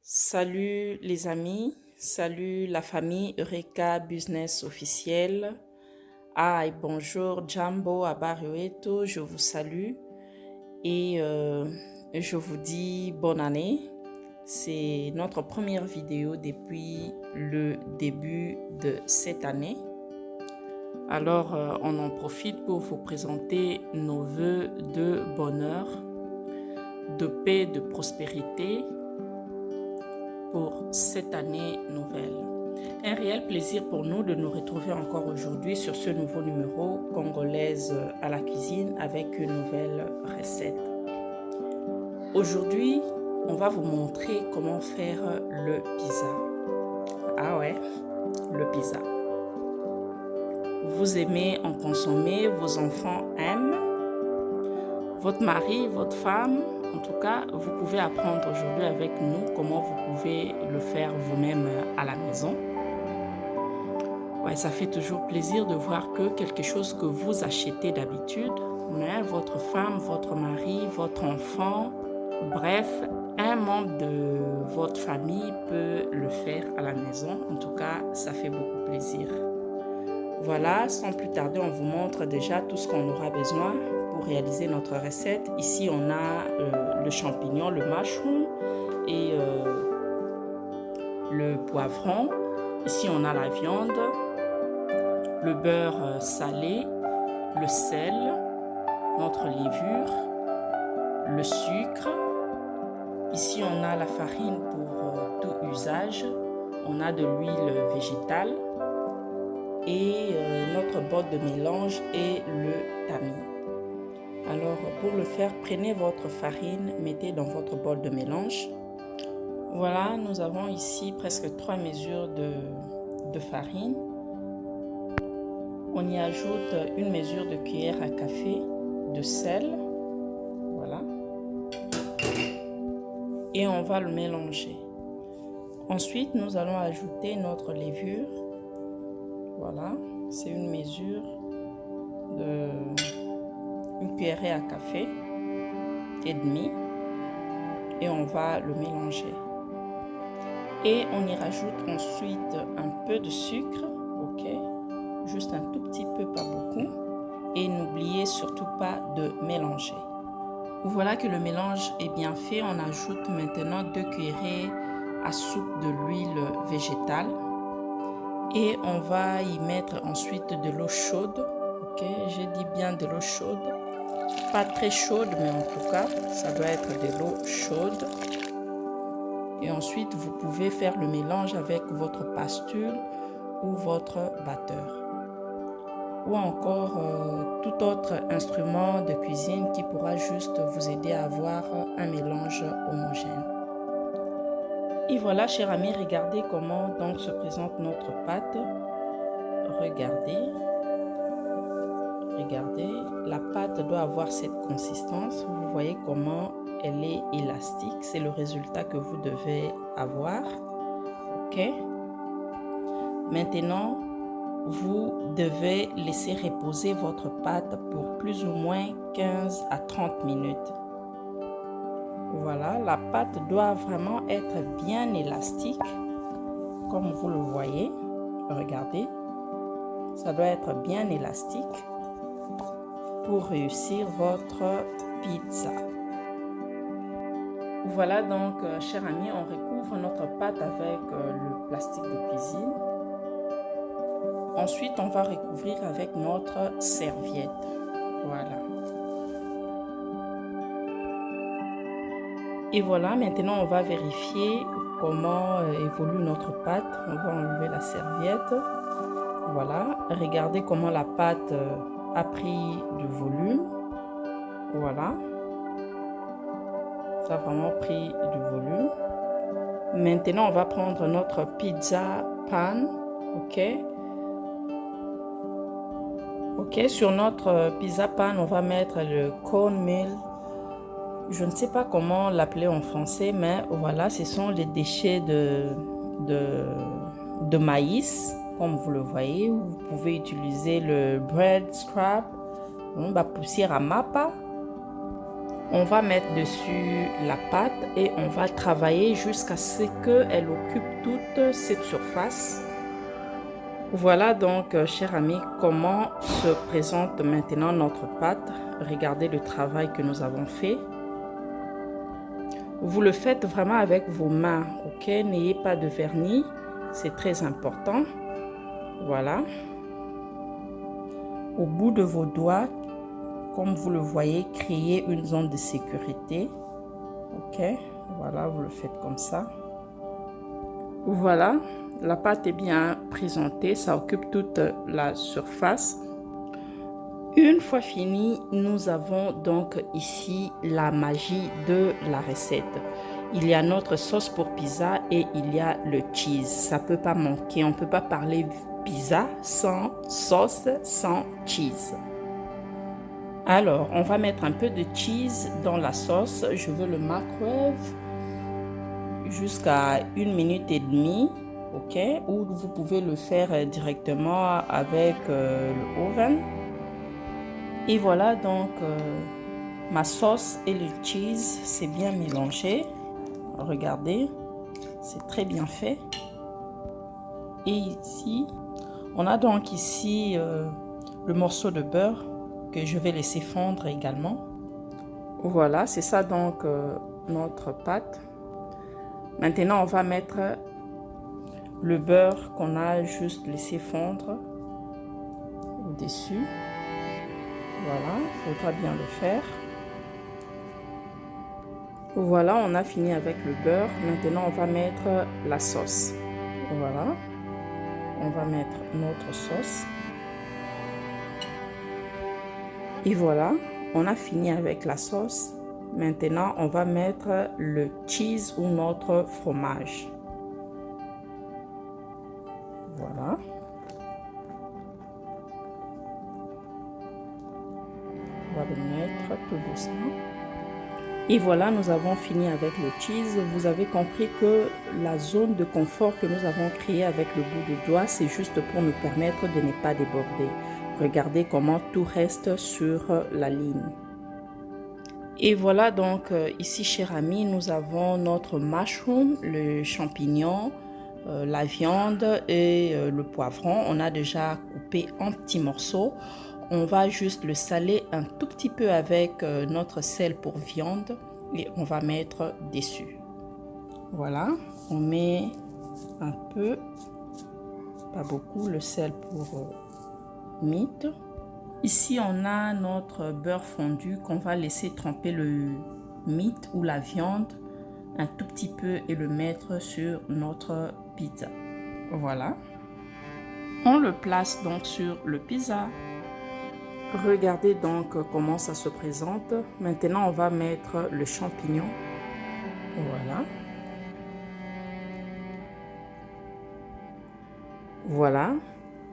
Salut les amis, salut la famille Eureka Business officielle. Ah, et bonjour Jambo Abarioeto, je vous salue et je vous dis bonne année. C'est notre première vidéo depuis le début de cette année. Alors, on en profite pour vous présenter nos vœux de bonheur, de paix, de prospérité pour cette année nouvelle. Un réel plaisir pour nous de nous retrouver encore aujourd'hui sur ce nouveau numéro Congolaise à la cuisine avec une nouvelle recette. Aujourd'hui, on va vous montrer comment faire le pizza. Ah ouais, le pizza. Vous aimez en consommer, vos enfants aiment, votre mari, votre femme, en tout cas, vous pouvez apprendre aujourd'hui avec nous comment vous pouvez le faire vous-même à la maison. Ouais, ça fait toujours plaisir de voir que quelque chose que vous achetez d'habitude, mais votre femme, votre mari, votre enfant, bref, un membre de votre famille peut le faire à la maison. En tout cas, ça fait beaucoup plaisir. Voilà, sans plus tarder, on vous montre déjà tout ce qu'on aura besoin pour réaliser notre recette. Ici, on a le champignon, le mushroom et le poivron. Ici, on a la viande, le beurre salé, le sel, notre levure, le sucre. Ici, on a la farine pour tout usage. On a de l'huile végétale et notre boîte de mélange et le tamis. Alors, pour le faire, prenez votre farine, mettez dans votre bol de mélange. Voilà, nous avons ici presque 3 mesures de farine. On y ajoute une mesure de cuillère à café de sel. Voilà. Et on va le mélanger. Ensuite, nous allons ajouter notre levure. Voilà, c'est une mesure de une cuillerée à café et demi et on va le mélanger. Et on y rajoute ensuite un peu de sucre, ok, juste un tout petit peu, pas beaucoup. Et n'oubliez surtout pas de mélanger. Voilà que le mélange est bien fait. On ajoute maintenant 2 cuillerées à soupe de l'huile végétale. Et on va y mettre ensuite de l'eau chaude. Ok, j'ai dit bien de l'eau chaude. Pas très chaude, mais en tout cas, ça doit être de l'eau chaude. Et ensuite, vous pouvez faire le mélange avec votre pastule ou votre batteur. Ou encore tout autre instrument de cuisine qui pourra juste vous aider à avoir un mélange homogène. Et voilà, chers amis, regardez comment donc se présente notre pâte. Regardez, la pâte doit avoir cette consistance. Vous voyez comment elle est élastique. C'est le résultat que vous devez avoir. Ok. Maintenant, vous devez laisser reposer votre pâte pour plus ou moins 15 à 30 minutes. Voilà, la pâte doit vraiment être bien élastique, comme vous le voyez. Regardez, ça doit être bien élastique pour réussir votre pizza. Voilà donc, chers amis, on recouvre notre pâte avec le plastique de cuisine. Ensuite, on va recouvrir avec notre serviette. Voilà. Et voilà, maintenant on va vérifier comment évolue notre pâte. On va enlever la serviette. Voilà, regardez comment la pâte a pris du volume. Voilà. Ça a vraiment pris du volume. Maintenant, on va prendre notre pizza pan. Ok. Ok, sur notre pizza pan, on va mettre le cornmeal. Je ne sais pas comment l'appeler en français, mais voilà, ce sont les déchets de maïs, comme vous le voyez. Vous pouvez utiliser le bread scrap, poussière à mapa. On va mettre dessus la pâte et on va travailler jusqu'à ce qu'elle occupe toute cette surface. Voilà donc, chers amis, comment se présente maintenant notre pâte. Regardez le travail que nous avons fait. Vous le faites vraiment avec vos mains, ok? N'ayez pas de vernis, c'est très important. Voilà. Au bout de vos doigts, comme vous le voyez, créez une zone de sécurité. Ok, voilà, vous le faites comme ça. Voilà, la pâte est bien présentée, ça occupe toute la surface. Une fois fini, nous avons donc ici la magie de la recette. Il y a notre sauce pour pizza et il y a le cheese. Ça ne peut pas manquer, on ne peut pas parler pizza sans sauce, sans cheese. Alors, on va mettre un peu de cheese dans la sauce. Je veux le microwave jusqu'à 1 minute et demie, ok? Ou vous pouvez le faire directement avec le oven. Et voilà donc ma sauce et le cheese, c'est bien mélangé. Regardez, c'est très bien fait. Et ici, on a donc ici le morceau de beurre que je vais laisser fondre également. Voilà, c'est ça donc notre pâte. Maintenant, on va mettre le beurre qu'on a juste laissé fondre au-dessus. Voilà, il faudra bien le faire. Voilà, on a fini avec le beurre. Maintenant, on va mettre la sauce. Voilà, on va mettre notre sauce. Et voilà, on a fini avec la sauce. Maintenant, on va mettre le cheese ou notre fromage. Voilà. On va le mettre tout doucement. Et voilà, nous avons fini avec le cheese. Vous avez compris que la zone de confort que nous avons créée avec le bout de doigt, c'est juste pour nous permettre de ne pas déborder. Regardez comment tout reste sur la ligne. Et voilà donc ici, chers amis, nous avons notre mushroom, le champignon, la viande et le poivron. On a déjà coupé en petits morceaux. On va juste le saler un tout petit peu avec notre sel pour viande et on va mettre dessus. Voilà, on met un peu, pas beaucoup, le sel pour meat. Ici, on a notre beurre fondu qu'on va laisser tremper le meat ou la viande un tout petit peu et le mettre sur notre pizza. Voilà. On le place donc sur le pizza. Regardez donc comment ça se présente. Maintenant, on va mettre le champignon. Voilà. Voilà.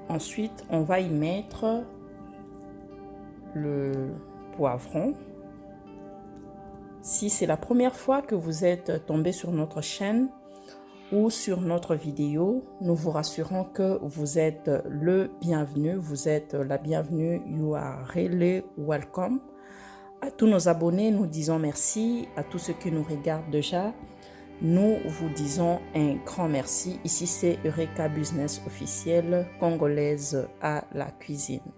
Ensuite, on va y mettre le poivron. Si c'est la première fois que vous êtes tombé sur notre chaîne ou sur notre vidéo, nous vous rassurons que vous êtes le bienvenu, vous êtes la bienvenue, you are really welcome. À tous nos abonnés, nous disons merci. À tous ceux qui nous regardent déjà, nous vous disons un grand merci. Ici, c'est Eureka Business officiel, congolaise à la cuisine.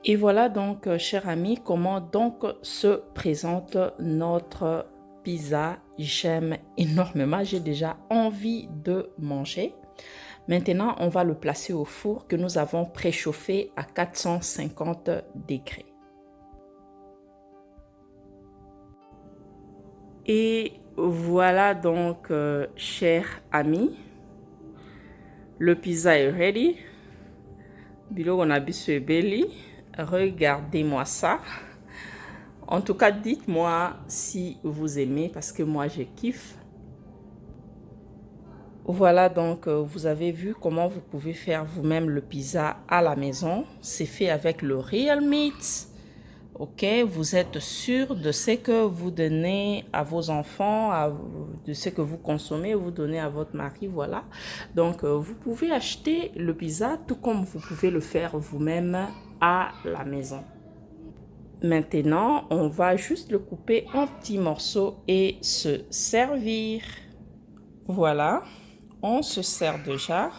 Et voilà donc, chers amis, comment donc se présente notre pizza. J'aime énormément, j'ai déjà envie de manger. Maintenant, on va le placer au four que nous avons préchauffé à 450 degrés. Et voilà donc, chers amis, le pizza est ready. Bilo on a bisou belly. Regardez-moi ça. En tout cas, dites-moi si vous aimez parce que moi, je kiffe. Voilà donc, vous avez vu comment vous pouvez faire vous-même le pizza à la maison. C'est fait avec le real meat. Ok, vous êtes sûr de ce que vous donnez à vos enfants, de ce que vous consommez, vous donnez à votre mari, voilà. Donc, vous pouvez acheter le pizza tout comme vous pouvez le faire vous-même à la maison. Maintenant, on va juste le couper en petits morceaux et se servir. Voilà, on se sert déjà.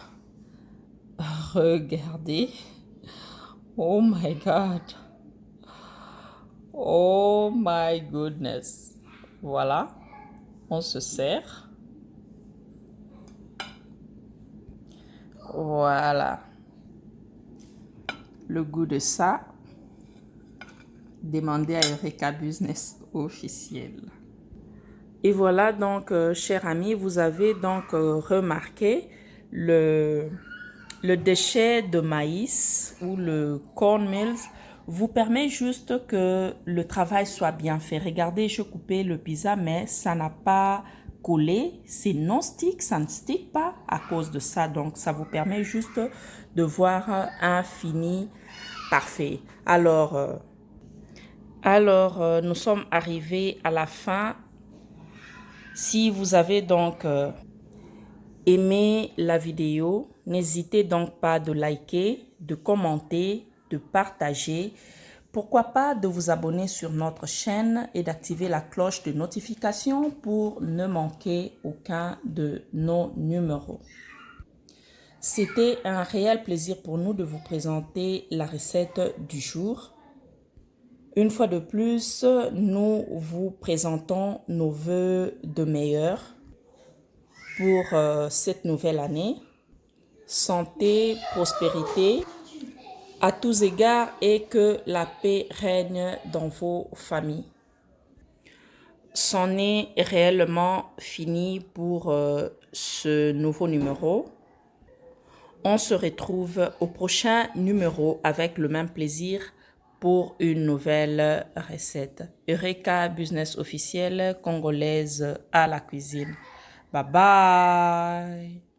Regardez. Oh my God. Oh my goodness. Voilà, on se sert. Voilà. Le goût de ça, demandez à Eureka Business officiel. Et voilà donc, chers amis, vous avez donc remarqué le déchet de maïs ou le cornmeal vous permet juste que le travail soit bien fait. Regardez, je coupais le pizza, mais ça n'a pas collé. C'est non-stick, ça ne stick pas à cause de ça. Donc, ça vous permet juste de voir un fini parfait. Alors, nous sommes arrivés à la fin. Si vous avez donc aimé la vidéo, n'hésitez donc pas de liker, de commenter, de partager. Pourquoi pas de vous abonner sur notre chaîne et d'activer la cloche de notification pour ne manquer aucun de nos numéros. C'était un réel plaisir pour nous de vous présenter la recette du jour. Une fois de plus, nous vous présentons nos vœux de meilleur pour cette nouvelle année. Santé, prospérité à tous égards et que la paix règne dans vos familles. C'en est réellement fini pour ce nouveau numéro. On se retrouve au prochain numéro avec le même plaisir pour une nouvelle recette. Eureka Business officiel, congolaise à la cuisine. Bye bye!